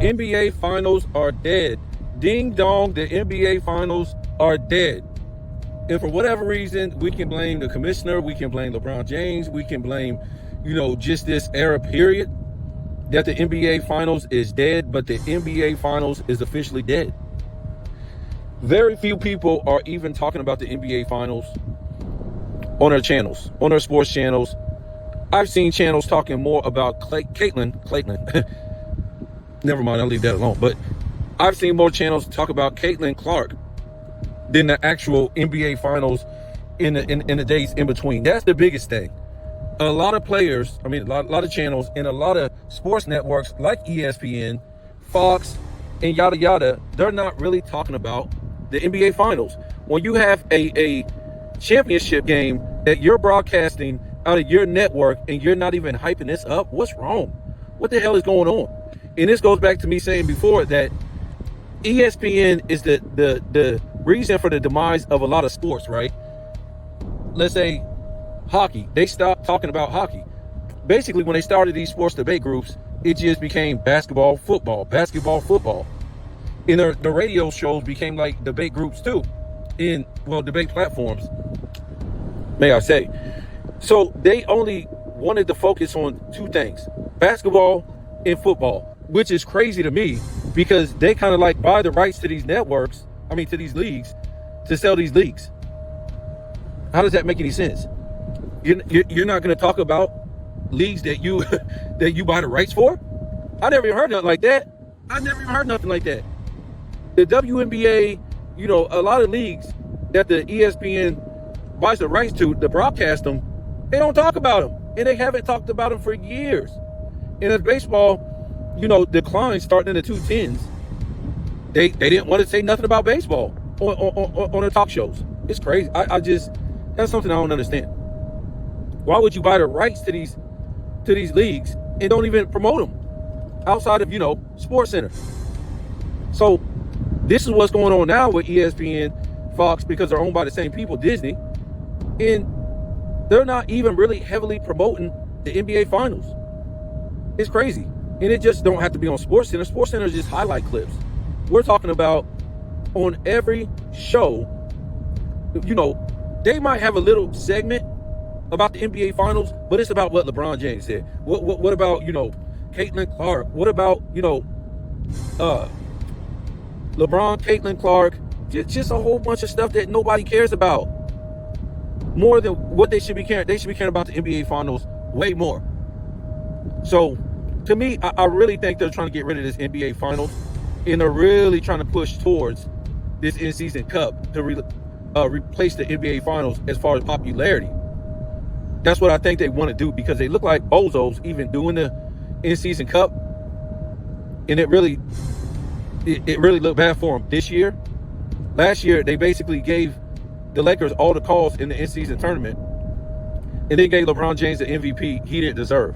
NBA Finals are dead. Ding dong, the NBA Finals are dead. And for whatever reason, we can blame the commissioner, we can blame LeBron James, we can blame, just this era period that the NBA Finals is dead, but the NBA Finals is officially dead. Very few people are even talking about the NBA Finals on their channels, on their sports channels. I've seen channels talking more about Caitlin. Never mind, I'll leave that alone. But I've seen more channels talk about Caitlin Clark than the actual NBA Finals in the days in between. That's the biggest thing. A lot of players, a lot of channels and a lot of sports networks like ESPN, Fox, and yada yada, they're not really talking about the NBA Finals. When you have a championship game that you're broadcasting out of your network and you're not even hyping this up, what's wrong? What the hell is going on? And this goes back to me saying before that ESPN is the reason for the demise of a lot of sports, right? Let's say hockey. They stopped talking about hockey. Basically, when they started these sports debate groups, it just became basketball, football. And the radio shows became like debate groups too, debate platforms, may I say. So they only wanted to focus on two things, basketball and football, which is crazy to me because they kind of like buy the rights to these networks, to these leagues, to sell these leagues. How does that make any sense? You're not going to talk about leagues that you that you buy the rights for? I never even heard nothing like that. The WNBA, a lot of leagues that the ESPN buys the rights to broadcast them, they don't talk about them. And they haven't talked about them for years. And as baseball, declined starting in the 2010s, they didn't want to say nothing about baseball on their talk shows. It's crazy. That's something I don't understand. Why would you buy the rights to these leagues and don't even promote them outside of, SportsCenter? So this is what's going on now with ESPN, Fox, because they're owned by the same people, Disney, and they're not even really heavily promoting the NBA Finals. It's crazy. And it just don't have to be on SportsCenter. SportsCenter is just highlight clips. We're talking about on every show, they might have a little segment about the NBA Finals, but it's about what LeBron James said. What about, Caitlin Clark? What about, LeBron, Caitlin Clark? Just a whole bunch of stuff that nobody cares about. More than what they should be caring. They should be caring about the NBA Finals way more. So, to me, I really think they're trying to get rid of this NBA Finals, and they're really trying to push towards this in-season cup to replace the NBA Finals as far as popularity. That's what I think they want to do because they look like bozos even doing the in-season cup, and it really looked bad for them this year. Last year, they basically gave the Lakers all the calls in the in-season tournament, and then gave LeBron James the MVP he didn't deserve.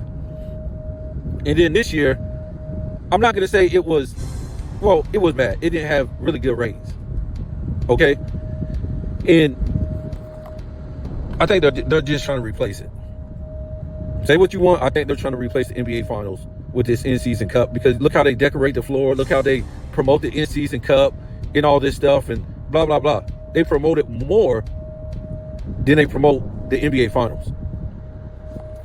And then this year, I'm not going to say it was bad. It didn't have really good ratings. Okay? And I think they're just trying to replace it. Say what you want. I think they're trying to replace the NBA Finals with this in-season cup because look how they decorate the floor. Look how they promote the in-season cup and all this stuff and blah, blah, blah. They promote it more than they promote the NBA Finals.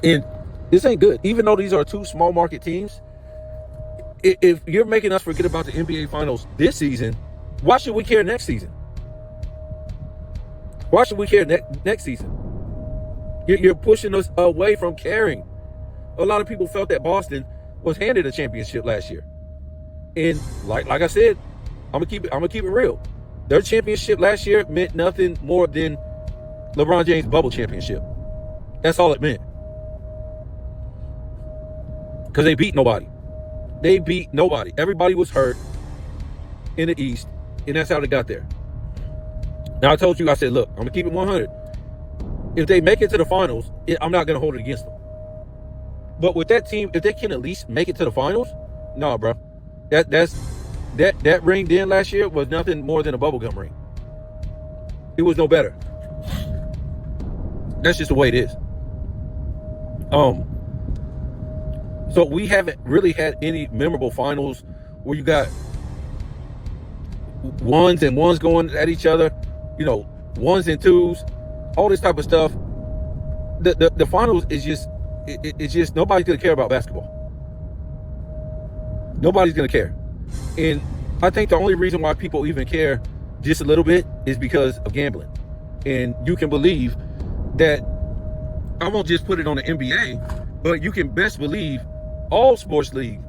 And this ain't good. Even though these are two small market teams, if you're making us forget about the NBA Finals this season, why should we care next season? Why should we care next season? You're pushing us away from caring. A lot of people felt that Boston was handed a championship last year. And like I said, I'm gonna keep it real. Their championship last year meant nothing more than LeBron James' bubble championship. That's all it meant. Because they beat nobody. Everybody was hurt in the East, and that's how they got there. Now, I said, look, I'm going to keep it 100. If they make it to the finals, I'm not going to hold it against them. But with that team, if they can at least make it to the finals, no, bro. That ring then last year was nothing more than a bubblegum ring. It was no better. That's just the way it is. So we haven't really had any memorable finals where you got ones and ones going at each other, ones and twos, all this type of stuff. The finals is just, it's just nobody's gonna care about basketball. Nobody's gonna care. And I think the only reason why people even care just a little bit is because of gambling. And you can believe that, I won't just put it on the NBA, but you can best believe all sports leagues,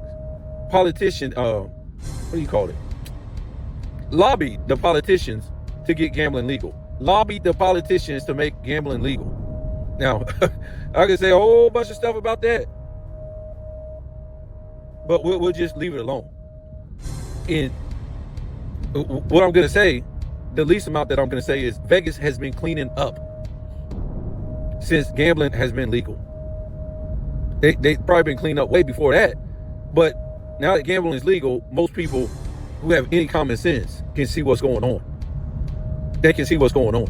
politicians, what do you call it? Lobbied the politicians to get gambling legal. Lobbied the politicians to make gambling legal. Now, I can say a whole bunch of stuff about that, but we'll just leave it alone. And what I'm going to say, the least amount that I'm going to say is Vegas has been cleaning up since gambling has been legal. They probably been cleaned up way before that, but now that gambling is legal, most people who have any common sense can see what's going on. They can see what's going on.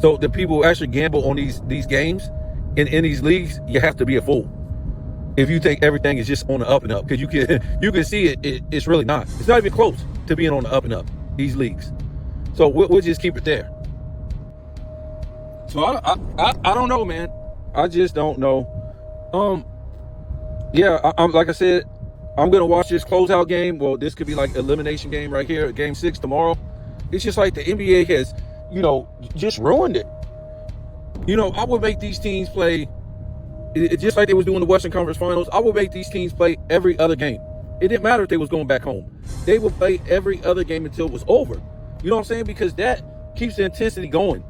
So the people who actually gamble on these games in these leagues, you have to be a fool if you think everything is just on the up and up, because you can see it's really not. It's not even close to being on the up and up, these leagues. So we'll just keep it there. So I don't know, man. I just don't know. Yeah, I'm like I said, I'm gonna watch this closeout game. Well, this could be like elimination game right here, game 6 tomorrow. It's just like the NBA has, just ruined it. I would make these teams play, just like they was doing the Western Conference Finals. I would make these teams play every other game. It didn't matter if they was going back home. They would play every other game until it was over. You know what I'm saying? Because that keeps the intensity going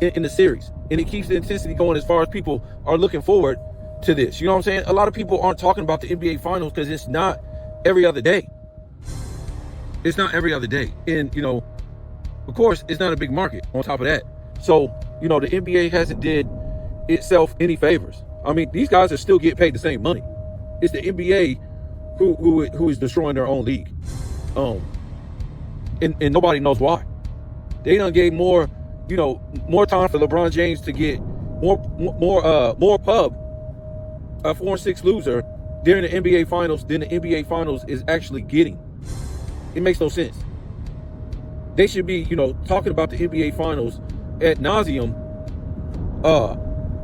in the series. And it keeps the intensity going as far as people are looking forward to this. You know what I'm saying? A lot of people aren't talking about the NBA Finals because it's not every other day. It's not every other day. And, of course, it's not a big market on top of that. So, the NBA hasn't did itself any favors. I mean, these guys are still getting paid the same money. It's the NBA who is destroying their own league. And nobody knows why. They done gave more time for LeBron James to get more pub, a 4-6 loser during the NBA Finals than the NBA Finals is actually getting. It makes no sense. They should be, talking about the NBA Finals ad nauseum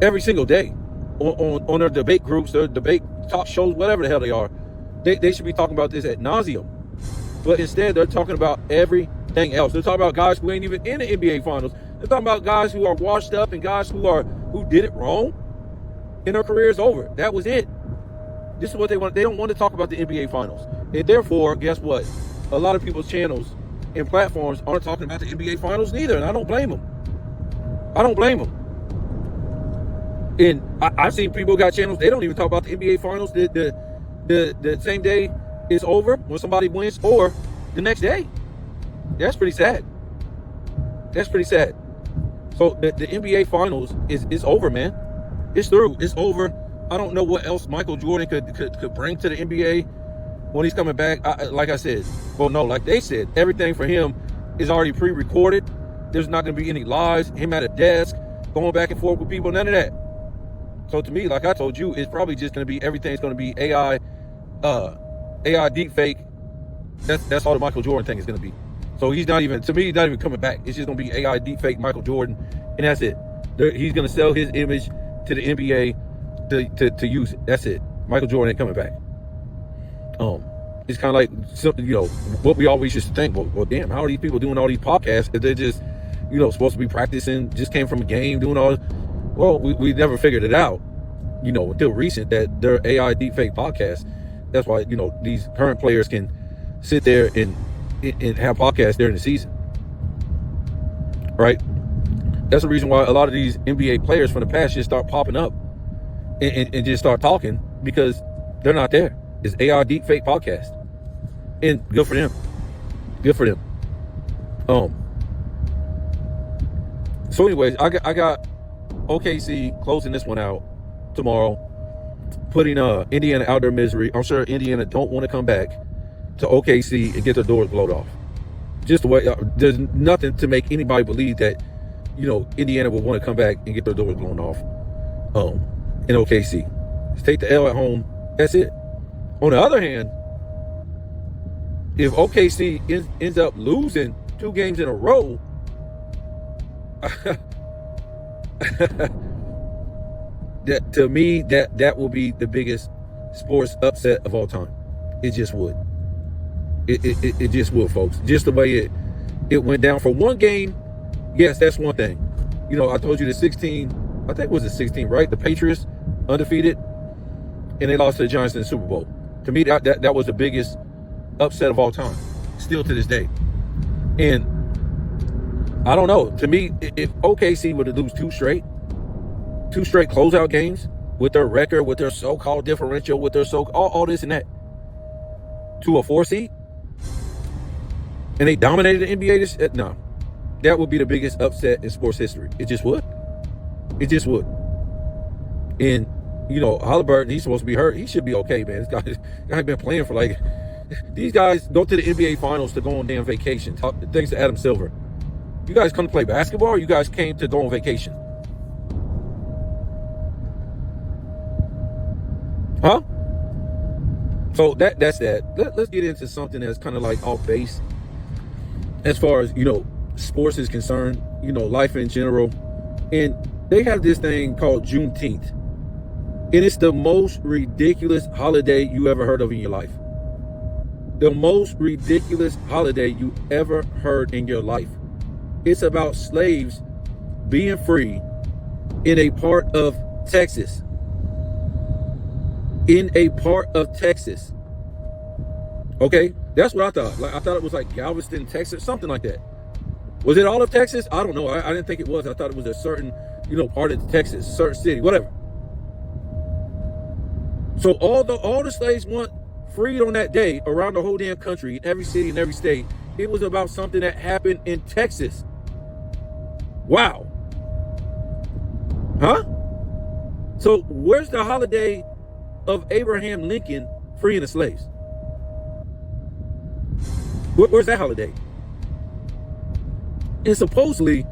every single day on their debate groups, their debate talk shows, whatever the hell they are. They should be talking about this ad nauseum. But instead, they're talking about everything else. They're talking about guys who ain't even in the NBA Finals. They're talking about guys who are washed up and guys who did it wrong and their career is over. That was it. This is what they want. They don't want to talk about the NBA Finals. And therefore, guess what? A lot of people's channels and platforms aren't talking about the NBA Finals neither, and I don't blame them. I don't blame them. And I've seen people got channels, they don't even talk about the NBA Finals the same day it's over when somebody wins or the next day. That's pretty sad. That's pretty sad. So the NBA Finals is over, man. It's through. It's over. I don't know what else Michael Jordan could bring to the NBA when he's coming back. Like I said, like they said, everything for him is already pre-recorded. There's not going to be any lies, him at a desk, going back and forth with people, none of that. So to me, like I told you, it's probably just going to be, everything's going to be AI deep fake. That's all the Michael Jordan thing is going to be. So he's not even, to me, he's not even coming back. It's just going to be AI deep fake Michael Jordan, and that's it. He's going to sell his image to the NBA to use it. That's it. Michael Jordan ain't coming back. It's kind of like something, what we always used to think. Well, damn, how are these people doing all these podcasts if they're just, supposed to be practicing, just came from a game, doing all this? Well, we never figured it out, until recent, that they're AI deepfake podcasts. That's why, these current players can sit there and have podcasts during the season. Right? That's the reason why a lot of these NBA players from the past just start popping up and just start talking, because they're not there. It's AI deepfake podcast. And good for them. Good for them. So anyways, I got OKC closing this one out tomorrow, putting Indiana out their misery. I'm sure Indiana don't want to come back to OKC and get their doors blown off. Just the way, there's nothing to make anybody believe that, Indiana will want to come back and get their doors blown off in OKC. Just take the L at home. That's it. On the other hand, If OKC ends up losing 2 games in a row, that to me that will be the biggest sports upset of all time. It just would. It just would, folks. Just the way it went down for one game. Yes, that's one thing. You know, I told you the 16. I think it was the 16, right? The Patriots undefeated, and they lost to the Giants in the Super Bowl. To me, that was the biggest upset of all time, still to this day. And I don't know. To me, if OKC were to lose two straight closeout games with their record, with their so-called differential, with their all this and that, to a 4 seed, and they dominated the NBA, no, that would be the biggest upset in sports history. It just would. It just would. And you know, Halliburton, he's supposed to be hurt. He should be okay, man. This guy been playing for like. These guys go to the NBA Finals to go on damn vacation. Thanks to Adam Silver. You guys come to play basketball, or you guys came to go on vacation? Huh? So that's that. Let's get into something that's kind of like off base as far as, you know, sports is concerned, you know, life in general. And they have this thing called Juneteenth. And it's the most ridiculous holiday you ever heard of in your life. The most ridiculous holiday you ever heard in your life. It's about slaves being free in a part of Texas. In a part of Texas. Okay? That's what I thought. Like, I thought it was like Galveston, Texas, something like that. Was it all of Texas? I don't know. I didn't think it was. I thought it was a certain, you know, part of Texas, certain city, whatever. So all the slaves want freed on that day around the whole damn country, in every city and every state. It was about something that happened in Texas. Wow. Huh? So where's the holiday of Abraham Lincoln freeing the slaves? Where's that holiday? And supposedly,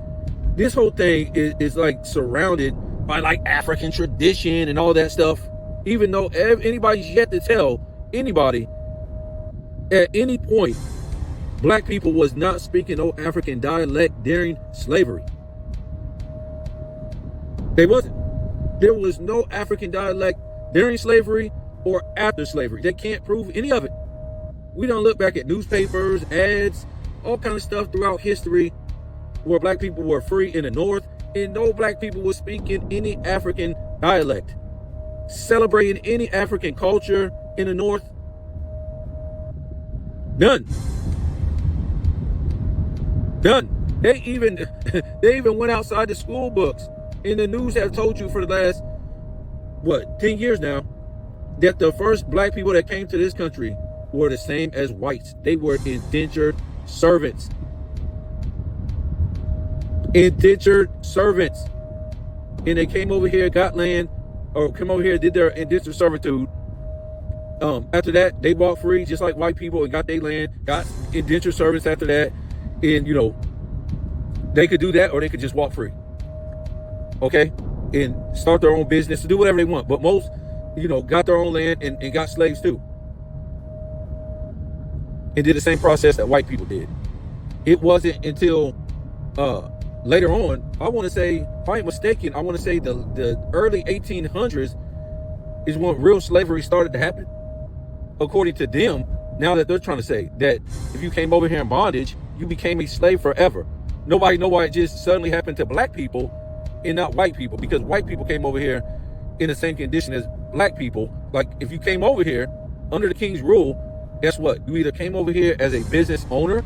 this whole thing is like surrounded by like African tradition and all that stuff, even though anybody's yet to tell anybody at any point black people was not speaking no African dialect during slavery. They wasn't. There was no African dialect during slavery or after slavery. They can't prove any of it. We don't look back at newspapers, ads, all kind of stuff throughout history where black people were free in the North, and no black people were speaking any African dialect, celebrating any African culture in the North. None. They even went outside the school books. And the news have told you for the last 10 years now, that the first black people that came to this country were the same as whites. They were indentured servants. Indentured servants. And they came over here, got land, or come over here, did their indentured servitude. After that, they bought free, just like white people, and got their land, got indentured servants after that. And, you know, they could do that, or they could just walk free. Okay? And start their own business, to do whatever they want. But most, you know, got their own land and got slaves too. And did the same process that white people did. It wasn't until later on, I want to say, if I ain't mistaken, I want to say the early 1800s is when real slavery started to happen. According to them, now that they're trying to say that if you came over here in bondage, you became a slave forever. Nobody know why it just suddenly happened to black people and not white people, because white people came over here in the same condition as black people. Like, if you came over here under the king's rule, guess what? You either came over here as a business owner,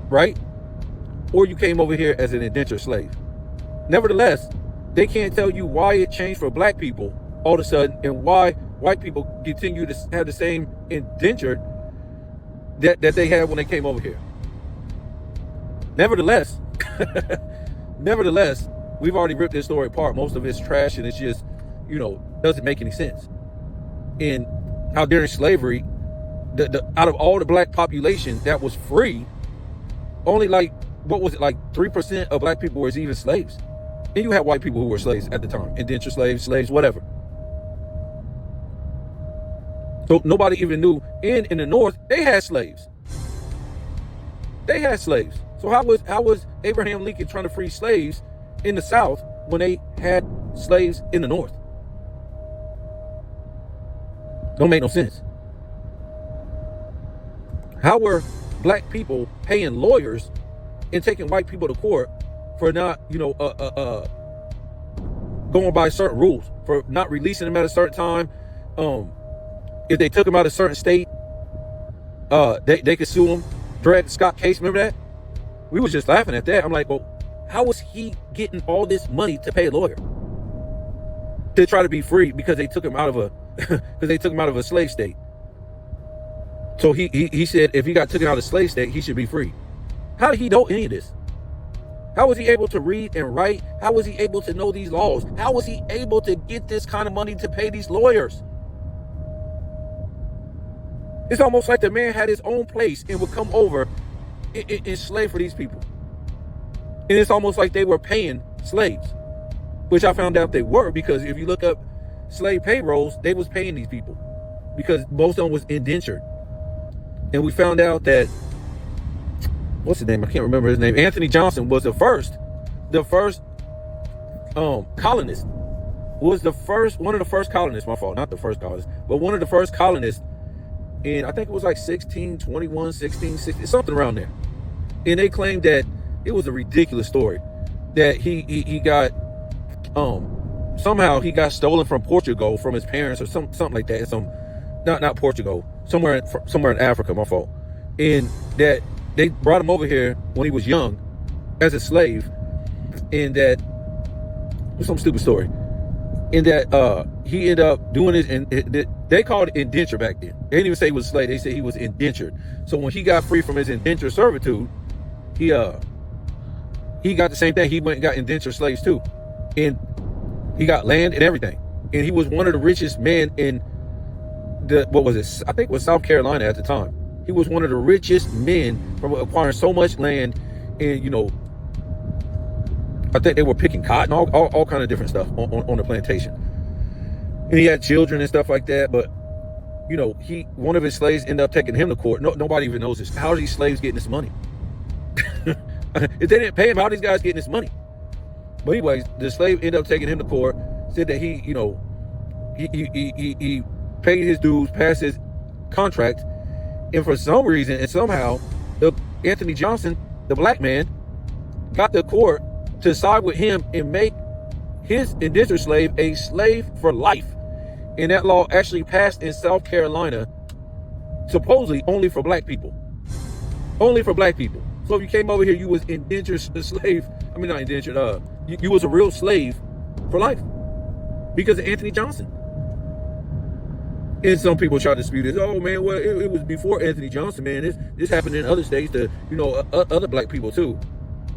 right? Or you came over here as an indentured slave. Nevertheless, they can't tell you why it changed for black people all of a sudden, and why white people continue to have the same indentured that they had when they came over here. Nevertheless, we've already ripped this story apart. Most of it's trash, and it's just, you know, doesn't make any sense. And how during slavery, out of all the black population that was free, only like, what was it, like 3% of black people was even slaves. And you had white people who were slaves at the time, indentured slaves, whatever. So nobody even knew. In the North, they had slaves. They had slaves. So how was Abraham Lincoln trying to free slaves in the South when they had slaves in the North? Don't make no sense. How were black people paying lawyers and taking white people to court for not, going by certain rules, for not releasing them at a certain time? If they took them out of a certain state, they could sue them. Dred Scott case, remember that? We was just laughing at that. I'm like, well, how was he getting all this money to pay a lawyer to try to be free because they took him out of a slave state? So he said if he got taken out of a slave state, he should be free. How did he know any of this? How was he able to read and write? How was he able to know these laws? How was he able to get this kind of money to pay these lawyers? It's almost like the man had his own place and would come over and slave for these people. And it's almost like they were paying slaves, which I found out they were, because if you look up slave payrolls, they was paying these people because most of them was indentured. And we found out that, what's his name? I can't remember his name. Anthony Johnson was the first colonist. One of the first colonists, my fault, not the first colonist, but one of the first colonists. And I think it was like 1621, 1660, something around there. And they claimed that it was a ridiculous story that he got somehow he got stolen from Portugal from his parents or something like that. Not Portugal, somewhere in Africa, my fault. And that they brought him over here when he was young as a slave, and that was some stupid story. And that he ended up doing this, and they called it indenture back then. They didn't even say he was a slave. They said he was indentured. So when he got free from his indenture servitude, he got the same thing. He went and got indentured slaves too, and he got land and everything. And he was one of the richest men in I think it was South Carolina at the time. He was one of the richest men from acquiring so much land, and I think they were picking cotton, all kind of different stuff on the plantation. And he had children and stuff like that. But one of his slaves ended up taking him to court. Nobody even knows this. How are these slaves getting this money? If they didn't pay him, how are these guys getting this money? But anyways, the slave ended up taking him to court. Said that he paid his dues, passed his contract, and for some reason and somehow, Anthony Johnson, the black man, got the court to side with him and make his indentured slave a slave for life. And that law actually passed in South Carolina, supposedly only for black people. Only for black people. So if you came over here, you was indentured slave. I mean, not indentured. You was a real slave for life because of Anthony Johnson. And some people try to dispute this. Oh man, well it was before Anthony Johnson, man. This happened in other states to other black people too.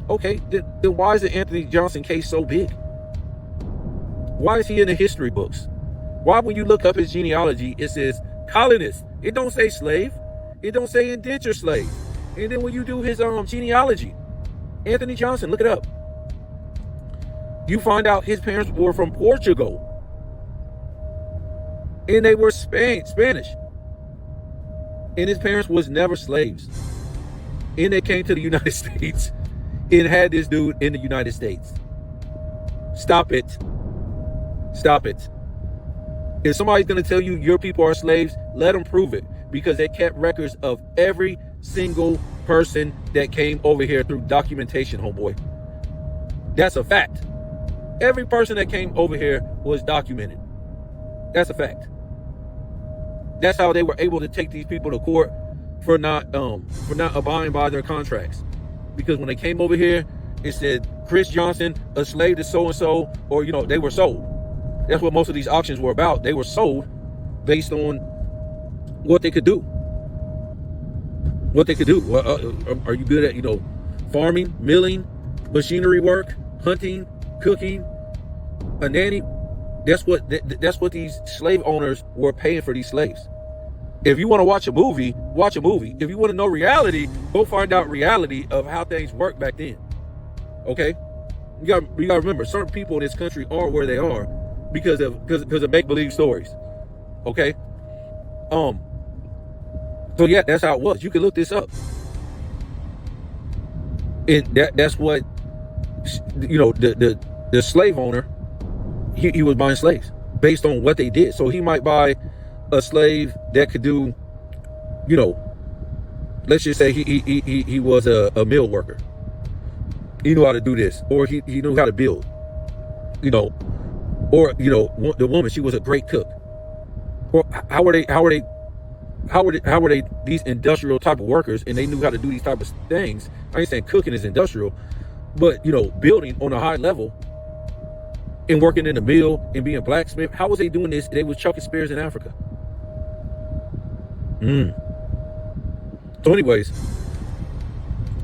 Okay, then why is the Anthony Johnson case so big? Why is he in the history books? Why, when you look up his genealogy, it says colonist? It don't say slave. It don't say indentured slave. And then when you do his genealogy, Anthony Johnson, look it up. You find out his parents were from Portugal. And they were Spanish. And his parents was never slaves. And they came to the United States and had this dude in the United States. Stop it. Stop it. If somebody's going to tell you your people are slaves, let them prove it, because they kept records of every single person that came over here through documentation, homeboy. That's a fact. Every person that came over here was documented. That's a fact. That's how they were able to take these people to court for not abiding by their contracts. Because when they came over here, it said Chris Johnson, a slave to so-and-so, or, they were sold. That's what most of these auctions were about. They were sold based on what they could do. What they could do. Are you good at, farming, milling, machinery work, hunting, cooking, a nanny? That's what these slave owners were paying for these slaves. If you want to watch a movie, watch a movie. If you want to know reality, go find out reality of how things work back then. Okay? You got to remember, certain people in this country are where they are because of make-believe stories. Okay? So yeah, that's how it was. You can look this up. And that's what, you know, the slave owner, he was buying slaves based on what they did. So he might buy a slave that could do, you know, let's just say he was a mill worker. He knew how to do this, or he knew how to build, you know, or, you know, the woman, she was a great cook. Or how were they these industrial type of workers, and they knew how to do these type of things? I ain't saying cooking is industrial, but, you know, building on a high level and working in the mill and being blacksmith. How was they doing this? They was chucking spears in Africa. So anyways,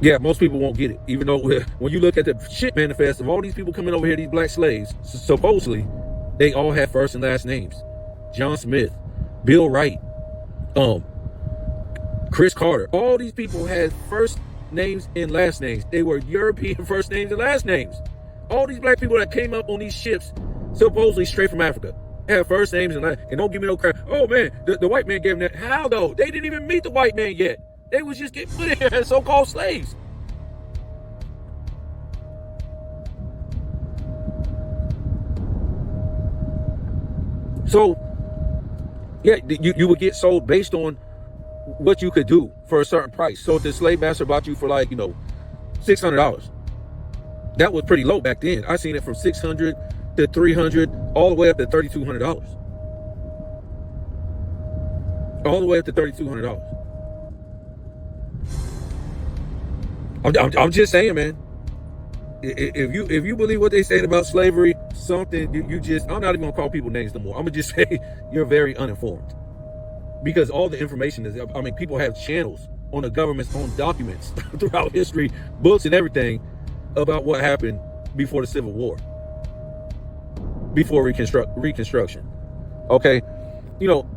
yeah, most people won't get it. Even though when you look at the shit manifest of all these people coming over here, these black slaves, supposedly they all have first and last names. John Smith, Bill Wright, Chris Carter. All these people had first names and last names. They were European first names and last names. All these black people that came up on these ships, supposedly straight from Africa, have first names and last. And don't give me no crap. Oh man, the white man gave them that. How though? They didn't even meet the white man yet. They was just getting put in here as so-called slaves. So, yeah, you would get sold based on what you could do for a certain price. So if the slave master bought you for, like, you know, $600, that was pretty low back then. I seen it from $600 to $300, all the way up to $3,200. All the way up to $3,200. I'm just saying, man. If you believe what they said about slavery, something you just, I'm not even gonna call people names no more. I'm gonna just say you're very uninformed, because all the information is, I mean, people have channels on the government's own documents throughout history, books and everything about what happened before the Civil War, before Reconstruction. Okay, you know,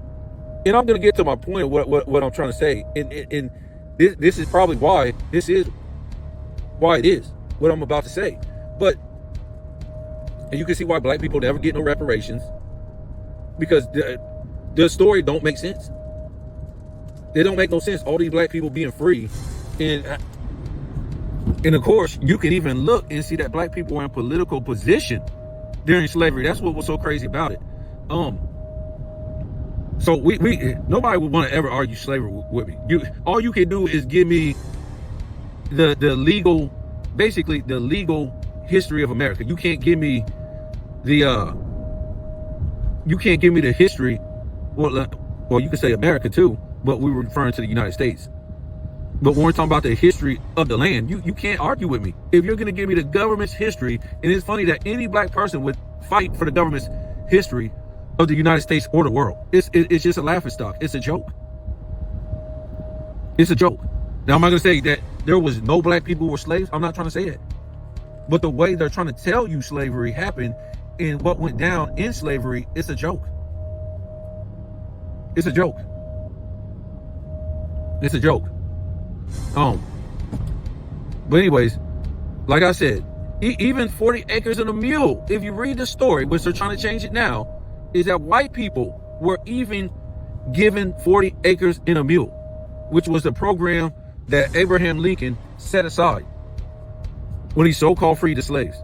and I'm gonna get to my point of what I'm trying to say, and this is probably why it is what I'm about to say. But, and you can see why black people never get no reparations, because the story don't make sense. They don't make no sense. All these black people being free, and of course you can even look and see that black people were in political position during slavery. That's what was so crazy about it. So we nobody would want to ever argue slavery with me. All you can do is give me the legal, basically the legal history of America. You can't give me the history. Well, you can say America too, but we were referring to the United States. But when we're talking about the history of the land, you can't argue with me. If you're going to give me the government's history, and it's funny that any black person would fight for the government's history of the United States or the world. It's just a laughing stock. It's a joke. It's a joke. Now, I'm not going to say that there was no black people who were slaves. I'm not trying to say that. But the way they're trying to tell you slavery happened and what went down in slavery, it's a joke. It's a joke. It's a joke. But anyways, like I said, even 40 acres and a mule, if you read the story, which they're trying to change it now, is that white people were even given 40 acres and a mule, which was a program that Abraham Lincoln set aside when he so-called freed the slaves,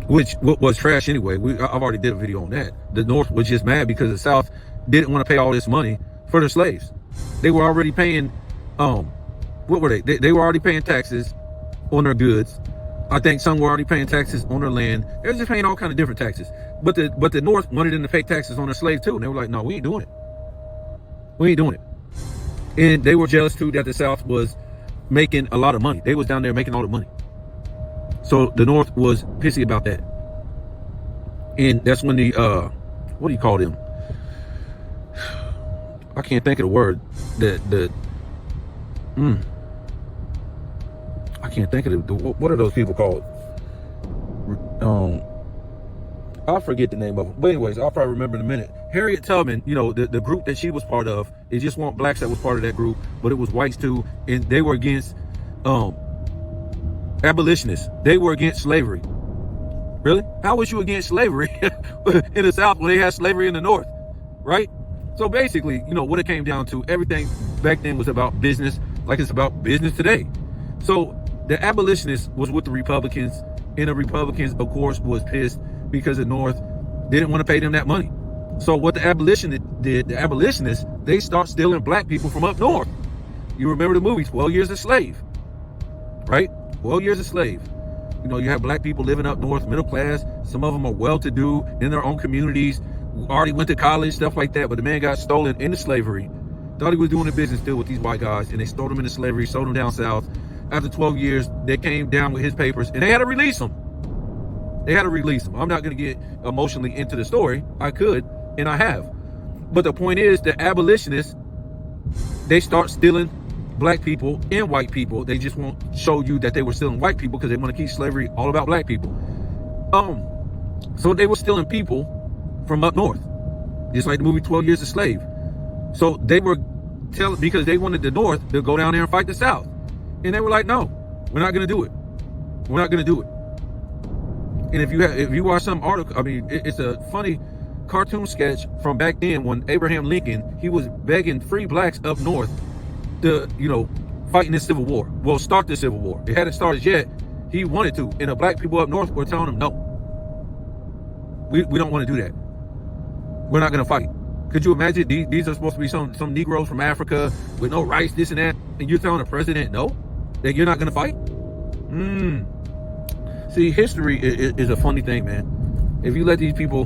which was trash anyway. I've already did a video on that. The North was just mad because the South didn't want to pay all this money for their slaves. They were already paying, what were they? They were already paying taxes on their goods. I think some were already paying taxes on their land. They were just paying all kinds of different taxes. But the North wanted them to pay taxes on their slaves too. And they were like, no, we ain't doing it. We ain't doing it. And they were jealous too that the South was making a lot of money. They was down there making all the money. So the North was pissy about that. And that's when the, what do you call them? I can't think of the word. I can't think of it. What are those people called? I forget the name of them. But anyways, I'll probably remember in a minute. Harriet Tubman, you know, the group that she was part of, it just weren't blacks that was part of that group, but it was whites too. And they were against abolitionists. They were against slavery. Really? How was you against slavery in the South when they had slavery in the North? Right? So basically, what it came down to, everything back then was about business, like it's about business today. So the abolitionists was with the Republicans, and the Republicans, of course, was pissed because the North didn't want to pay them that money. So what the abolitionists did, they start stealing black people from up north. You remember the movie 12 Years a Slave, right? 12 Years a Slave. You have black people living up north, middle class. Some of them are well-to-do in their own communities, already went to college, stuff like that. But the man got stolen into slavery. Thought he was doing a business deal with these white guys, and they stole him into slavery, sold him down south. After 12 years, they came down with his papers, and they had to release him. I'm not going to get emotionally into the story. I could, and I have. But the point is, the abolitionists, they start stealing black people and white people. They just won't show you that they were stealing white people because they want to keep slavery all about black people. So they were stealing people from up north, just like the movie 12 Years a Slave. So they were because they wanted the North to go down there and fight the South. And they were like, no, we're not going to do it. We're not going to do it. And if you watch some article, it's a funny cartoon sketch from back then when Abraham Lincoln, he was begging free blacks up north to, fight in this Civil War. Well, start the Civil War. It hadn't started yet. He wanted to. And the black people up north were telling him, no, we don't want to do that. We're not going to fight. Could you imagine? These are supposed to be some Negroes from Africa with no rights, this and that. And you're telling the president, no, that you're not going to fight? See, history is a funny thing, man. If you let these people,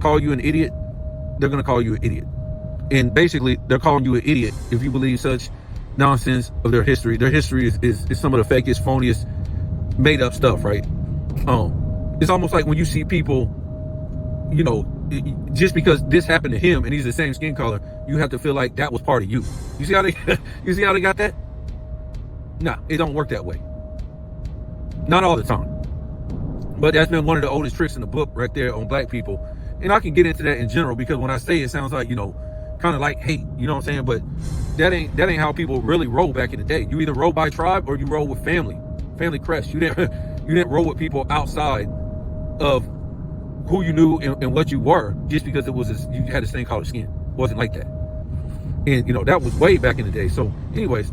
call you an idiot, they're going to call you an idiot. And basically, they're calling you an idiot if you believe such nonsense of their history. Their history is some of the fakest, phoniest, made up stuff, right? It's almost like when you see people, just because this happened to him and he's the same skin color, you have to feel like that was part of you. You see how they got that? Nah, it don't work that way. Not all the time. But that's been one of the oldest tricks in the book right there on black people. And I can get into that in general because when I say it sounds like, kind of like hate, you know what I'm saying? But that ain't how people really roll back in the day. You either roll by tribe or you roll with family crest. You didn't roll with people outside of who you knew and what you were just because you had the same color skin. It wasn't like that. And that was way back in the day. So anyways,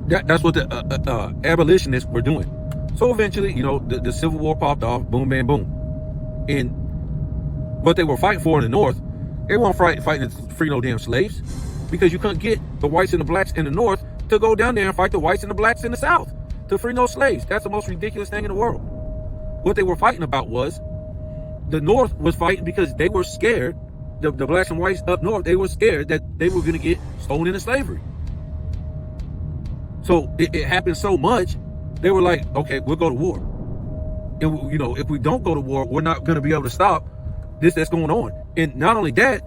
that's what the abolitionists were doing. So eventually, the Civil War popped off, boom, bam, boom. And what they were fighting for in the North, they weren't fighting to free no damn slaves, because you couldn't get the whites and the blacks in the North to go down there and fight the whites and the blacks in the South to free no slaves. That's the most ridiculous thing in the world. What they were fighting about was the North was fighting because they were scared, the blacks and whites up north, they were scared that they were going to get stolen into slavery. So it happened so much, they were like, okay, we'll go to war. And, if we don't go to war, we're not going to be able to stop this that's going on. And not only that,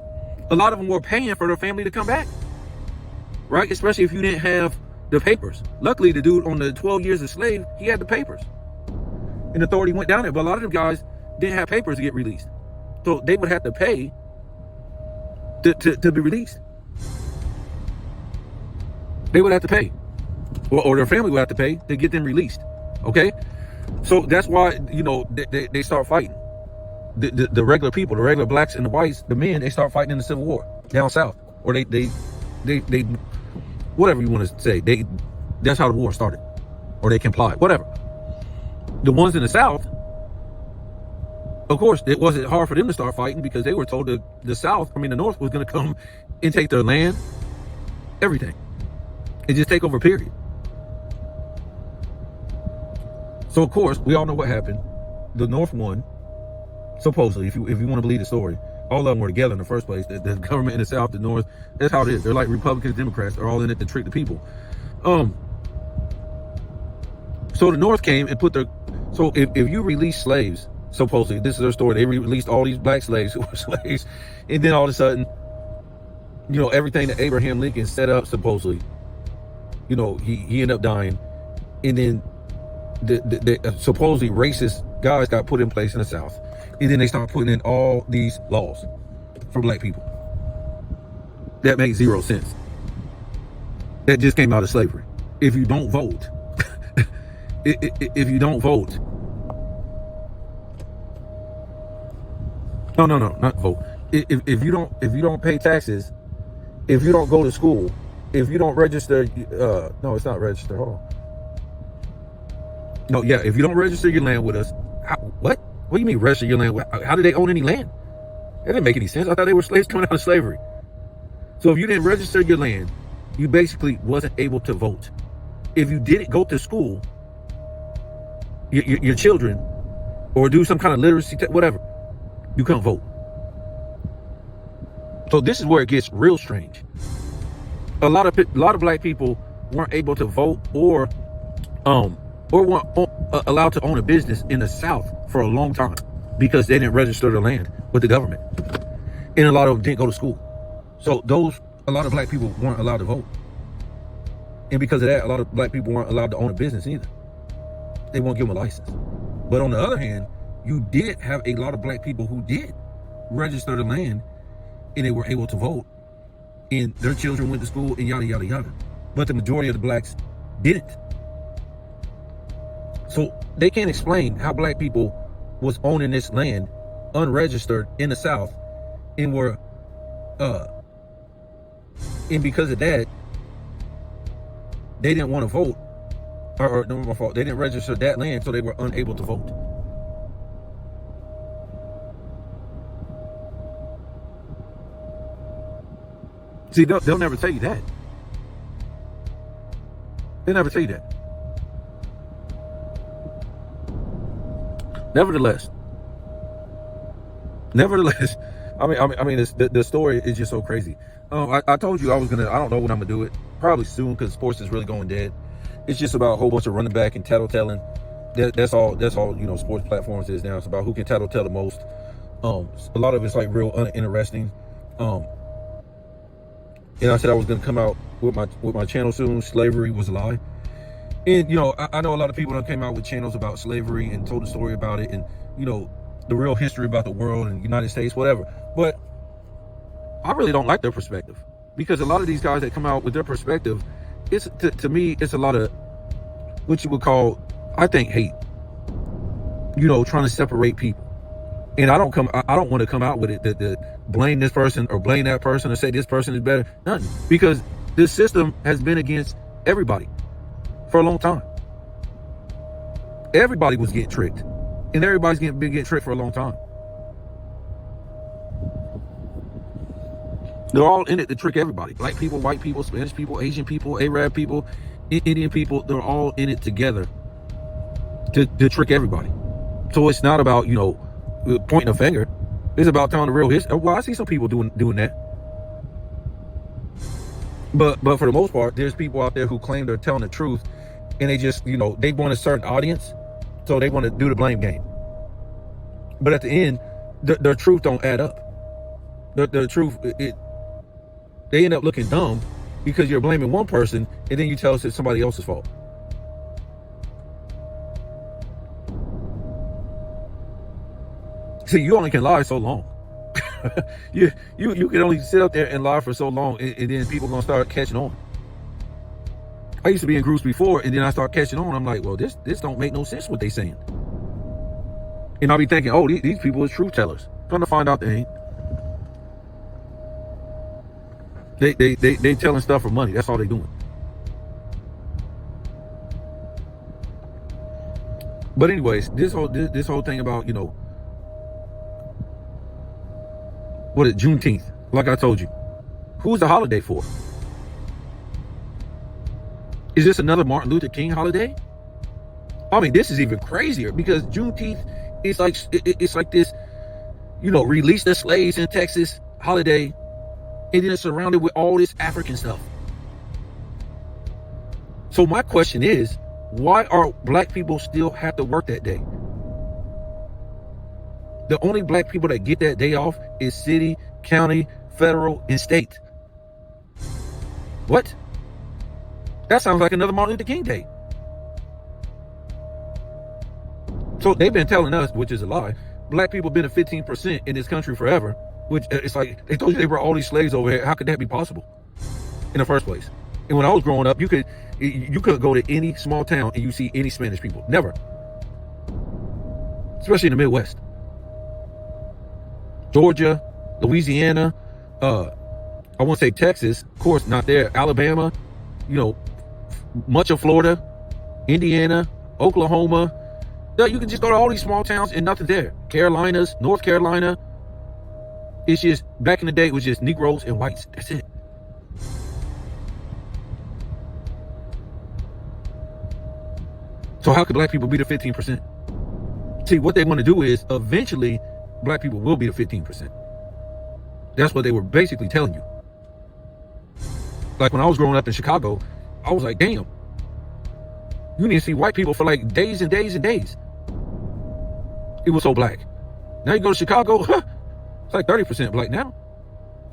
a lot of them were paying for their family to come back, right? Especially if you didn't have the papers. Luckily, the dude on the 12 Years a Slave, he had the papers. And authority went down there. But a lot of them guys didn't have papers to get released. So they would have to pay to be released. They would have to pay. Or their family would have to pay to get them released. Okay? So that's why, they start fighting. The regular people, the regular blacks and the whites, the men, they start fighting in the Civil War down south. Or they whatever you want to say. That's how the war started. Or they complied, whatever. The ones in the South, of course, it wasn't hard for them to start fighting because they were told that the North was going to come and take their land, everything, and just take over, period. So, of course, we all know what happened. The North won, supposedly, if you want to believe the story. All of them were together in the first place. The government in the South, the North, that's how it is. They're like Republicans, Democrats. They're all in it to trick the people. So the North came and so if you release slaves, supposedly, this is their story, they released all these black slaves who were slaves, and then all of a sudden, everything that Abraham Lincoln set up, supposedly, he ended up dying, and then the supposedly racist guys got put in place in the South, and then they started putting in all these laws for black people. That makes zero sense. That just came out of slavery. If you don't vote, if you don't vote, No, not vote. If you don't pay taxes, if you don't go to school, if you don't register, no, it's not register. Hold on. No, yeah, if you don't register your land with us, what? What do you mean register your land? How did they own any land? That didn't make any sense. I thought they were slaves coming out of slavery. So if you didn't register your land, you basically wasn't able to vote. If you didn't go to school, your children, or do some kind of literacy, whatever, you couldn't vote. So this is where it gets real strange. A lot of black people weren't able to vote or weren't allowed to own a business in the South for a long time because they didn't register their land with the government, and a lot of them didn't go to school. So a lot of black people weren't allowed to vote, and because of that, a lot of black people weren't allowed to own a business either. They won't give them a license. But on the other hand, you did have a lot of black people who did register the land, and they were able to vote, and their children went to school, and yada yada yada. But the majority of the blacks didn't. So they can't explain how black people was owning this land unregistered in the South, and were and because of that, they didn't want to vote, or no, my fault, they didn't register that land, so they were unable to vote. See, they'll never tell you that. They'll never tell you that. Nevertheless, I mean, the story is just so crazy. I told you I was gonna. I don't know when I'm gonna do it. Probably soon, because sports is really going dead. It's just about a whole bunch of running back and tattletelling. That's all. You know, sports platforms is now. It's about who can tattletell the most. A lot of it's like real uninteresting. And I said I was gonna come out with my channel soon. Slavery was a lie. And, you know, I know a lot of people that came out with channels about slavery and told a story about it, and, you know, the real history about the world and United States, whatever. But I really don't like their perspective, because a lot of these guys that come out with their perspective, it's to me, it's a lot of what you would call, I think, hate. You know, trying to separate people. And I don't want to come out with it that blame this person or blame that person or say this person is better. Nothing. Because this system has been against everybody for a long time. Everybody was getting tricked, and everybody's been getting tricked for a long time. They're all in it to trick everybody. Black people, white people, Spanish people, Asian people, Arab people, Indian people. They're all in it together to trick everybody. So it's not about, you know, pointing a finger. It's about telling the real history. Well, I see some people doing that. But for the most part, there's people out there who claim they're telling the truth, and they just, you know, they want a certain audience, so they want to do the blame game. But at the end, their truth don't add up. The truth, they end up looking dumb because you're blaming one person, and then you tell us it's somebody else's fault. See, you only can lie so long. you can only sit up there and lie for so long, and then people gonna start catching on. I used to be in groups before, and then I start catching on. I'm like, well, this don't make no sense what they saying. And I'll be thinking, oh, these people are truth tellers. Trying to find out they ain't. They telling stuff for money. That's all they doing. But anyways, this whole thing about, you know, what is Juneteenth? Like I told you, who's the holiday for? Is this another Martin Luther King holiday? I mean, this is even crazier, because Juneteenth is like, it's like this, you know, release the slaves in Texas holiday, and then it's surrounded with all this African stuff. So my question is, why are black people still have to work that day? The only black people that get that day off is city, county, federal, and state. What? That sounds like another Martin Luther King Day. So they've been telling us, which is a lie, black people been at 15% in this country forever, which it's like, they told you they brought all these slaves over here. How could that be possible in the first place? And when I was growing up, you could go to any small town and you see any Spanish people. Never. Especially in the Midwest. Georgia, Louisiana, I want to say Texas, of course, not there. Alabama, much of Florida, Indiana, Oklahoma. You can just go to all these small towns and nothing there. Carolinas, North Carolina. It's just, back in the day, it was just Negroes and whites. That's it. So how could black people be the 15%? See, what they want to do is, eventually, black people will be the 15%. That's what they were basically telling you. Like when I was growing up in Chicago, I was like, damn. You need to see white people for like days and days and days. It was so black. Now you go to Chicago, it's like 30% black now.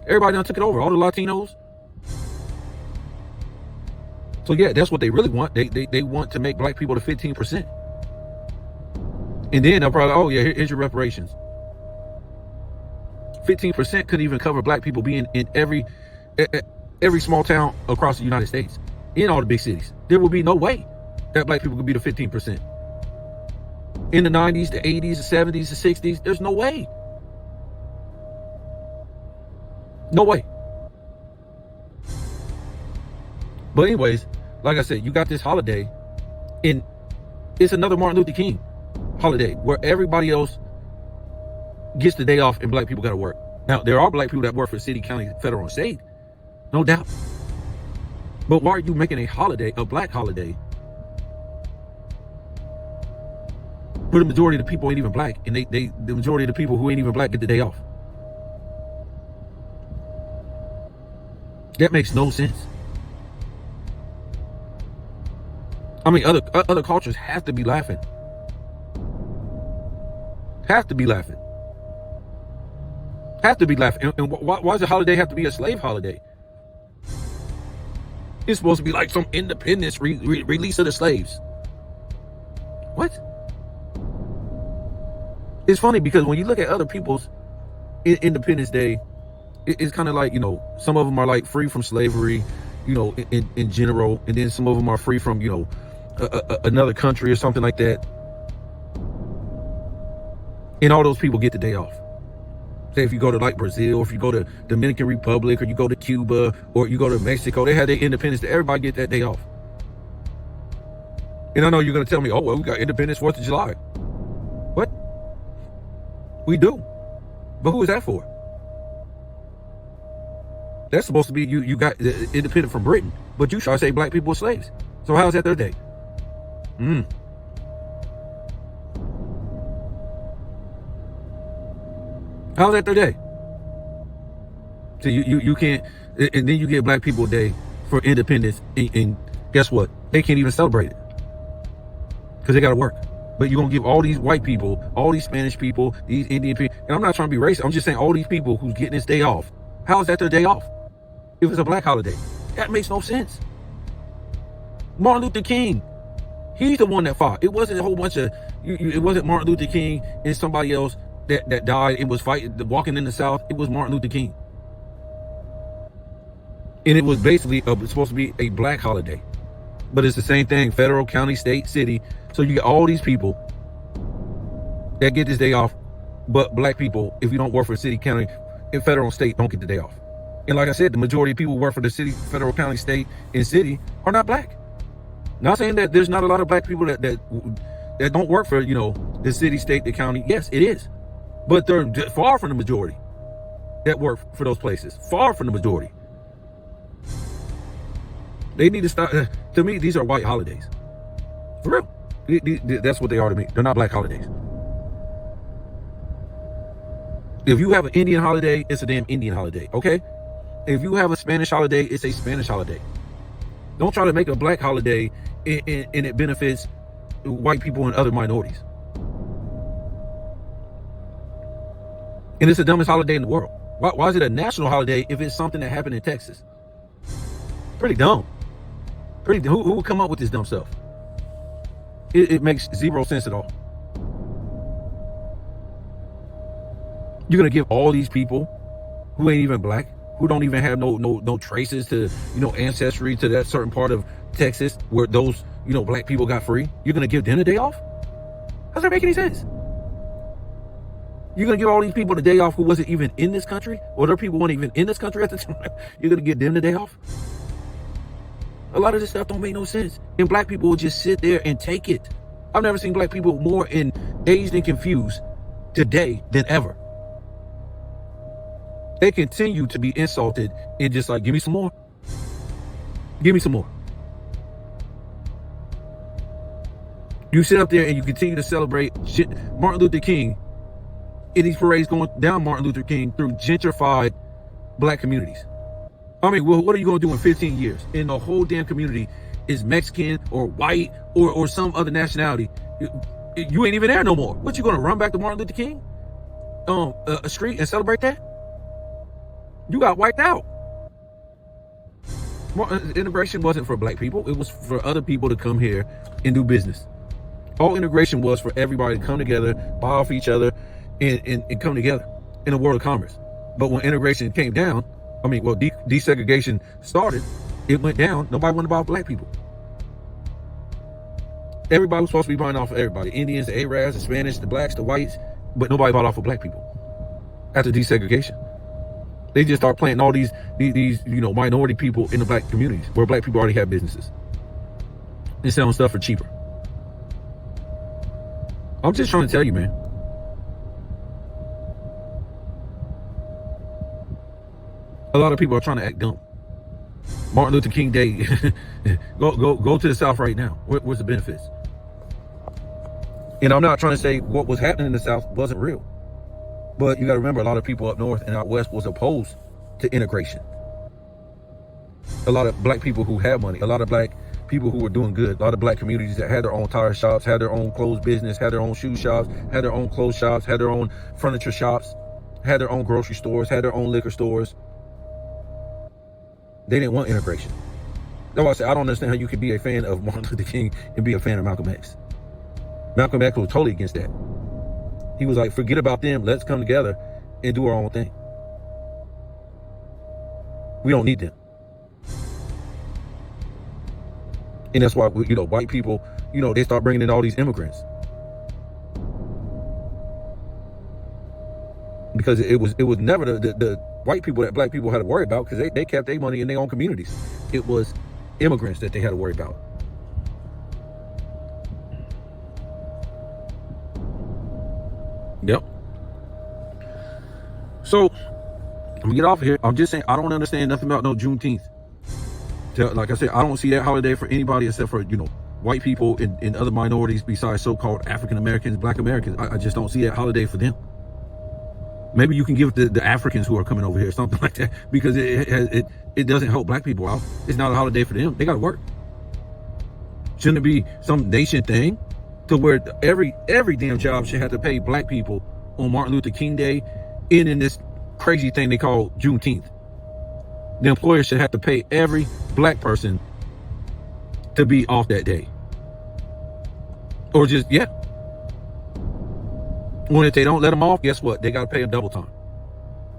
Everybody done took it over, all the Latinos. So yeah, that's what they really want. They want to make black people the 15%. And then they'll probably, oh yeah, here's your reparations. 15% couldn't even cover black people being in every small town across the United States, in all the big cities. There will be no way that black people could be the 15%. In the 90s, the 80s, the 70s, the 60s, there's no way. No way. But anyways, like I said, you got this holiday, and it's another Martin Luther King holiday where everybody else gets the day off and black people got to work. Now, there are black people that work for city, county, federal, and state, no doubt. But why are you making a holiday, a black holiday, where the majority of the people ain't even black, and the majority of the people who ain't even black get the day off? That makes no sense. I mean, other cultures have to be laughing. Have to be laughing. Have to be laughing. And why does the holiday have to be a slave holiday? It's supposed to be like some independence release of the slaves. What? It's funny because when you look at other people's Independence Day, it's kind of like, some of them are like free from slavery, in general, and then some of them are free from, another country or something like that. And all those people get the day off. Say if you go to like Brazil, if you go to Dominican Republic, or you go to Cuba, or you go to Mexico, they have their Independence Day. Everybody get that day off. And I know you're going to tell me, oh, well, we got Independence 4th of July. What? We do. But who is that for? That's supposed to be, you got independent from Britain, but you try to say black people were slaves. So how's that their day? How's that their day? So you can't, and then you get black people day for independence, and guess what? They can't even celebrate it because they got to work. But you're going to give all these white people, all these Spanish people, these Indian people, and I'm not trying to be racist, I'm just saying all these people who's getting this day off, how is that their day off if it's a black holiday? That makes no sense. Martin Luther King, he's the one that fought. It wasn't a whole bunch of, it wasn't Martin Luther King and somebody else that died and was fighting, walking in the South. It was Martin Luther King. And it was basically supposed to be a black holiday. But it's the same thing, federal, county, state, city. So you get all these people that get this day off, but black people, if you don't work for city, county, and federal and state, don't get the day off. And like I said, the majority of people who work for the city, federal, county, state, and city are not black. Not saying that there's not a lot of black people that don't work for, the city, state, the county. Yes, it is. But they're far from the majority that work for those places. Far from the majority. They need to stop. To me, these are white holidays. For real. That's what they are to me. They're not black holidays. If you have an Indian holiday, it's a damn Indian holiday, okay? If you have a Spanish holiday, it's a Spanish holiday. Don't try to make a black holiday and it benefits white people and other minorities. And it's the dumbest holiday in the world. Why is it a national holiday if it's something that happened in Texas? Pretty dumb. Who would come up with this dumb stuff? It makes zero sense at all. You're gonna give all these people who ain't even black, who don't even have no traces to ancestry to that certain part of Texas where those black people got free. You're gonna give them a day off? How does that make any sense? You're going to give all these people the day off who wasn't even in this country? Or their people weren't even in this country at the time? You're going to give them the day off? A lot of this stuff don't make no sense. And black people will just sit there and take it. I've never seen black people more engaged and confused today than ever. They continue to be insulted and just like, give me some more. Give me some more. You sit up there and you continue to celebrate shit. Martin Luther King in these parades going down Martin Luther King through gentrified black communities. I mean, well, what are you going to do in 15 years? And the whole damn community is Mexican or white or some other nationality. You ain't even there no more. What, you going to run back to Martin Luther King a street and celebrate that? You got wiped out. Integration wasn't for black people. It was for other people to come here and do business. All integration was for everybody to come together, buy off each other, and come together in a world of commerce. But when integration came down, I mean, well, desegregation started, it went down. Nobody wanted to buy off black people. Everybody was supposed to be buying off of everybody. Indians, the Arabs, the Spanish, the blacks, the whites, but nobody bought off of black people after desegregation. They just start planting all these minority people in the black communities where black people already have businesses and selling stuff for cheaper. I'm just trying to tell you, man. A lot of people are trying to act dumb. Martin Luther King Day, go to the South right now. Where's the benefits? And I'm not trying to say what was happening in the South wasn't real. But you got to remember, a lot of people up north and out west was opposed to integration. A lot of black people who had money, a lot of black people who were doing good, a lot of black communities that had their own tire shops, had their own clothes business, had their own shoe shops, had their own clothes shops, had their own furniture shops, had their own grocery stores, had their own liquor stores. They didn't want integration. That's why I say I don't understand how you could be a fan of Martin Luther King and be a fan of Malcolm X. Malcolm X was totally against that. He was like, forget about them. Let's come together and do our own thing. We don't need them. And that's why, white people, they start bringing in all these immigrants. Because it was never the white people that black people had to worry about, because they kept their money in their own communities. It was immigrants that they had to worry about. Yep. So, I'm gonna get off of here. I'm just saying, I don't understand nothing about no Juneteenth. Like I said, I don't see that holiday for anybody except for, white people and other minorities besides so-called African Americans, black Americans. I just don't see that holiday for them. Maybe you can give it to the Africans who are coming over here, something like that, because it doesn't help black people out. It's not a holiday for them. They gotta work. Shouldn't it be some nation thing to where every damn job should have to pay black people on Martin Luther King Day and in this crazy thing they call Juneteenth? The employer should have to pay every black person to be off that day. Or just, yeah. When if they don't let them off, guess what? They got to pay them double time.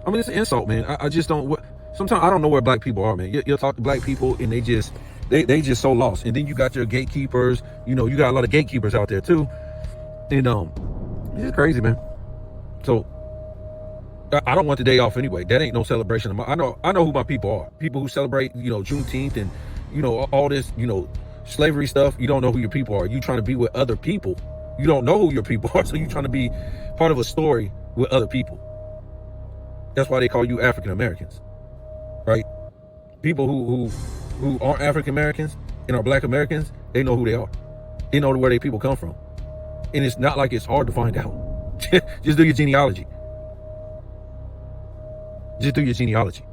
I mean, it's an insult, man. I just don't, sometimes I don't know where black people are, man. You'll talk to black people and they just so lost. And then you got your gatekeepers, you got a lot of gatekeepers out there too. And it's just crazy, man. So I don't want the day off anyway. That ain't no celebration. I know who my people are. People who celebrate, Juneteenth and, all this, slavery stuff. You don't know who your people are. You trying to be with other people. You don't know who your people are, so you're trying to be part of a story with other people. That's why they call you African Americans, right? People who aren't African Americans and are black Americans, they know who they are. They know where their people come from. And it's not like it's hard to find out. Just do your genealogy. Just do your genealogy.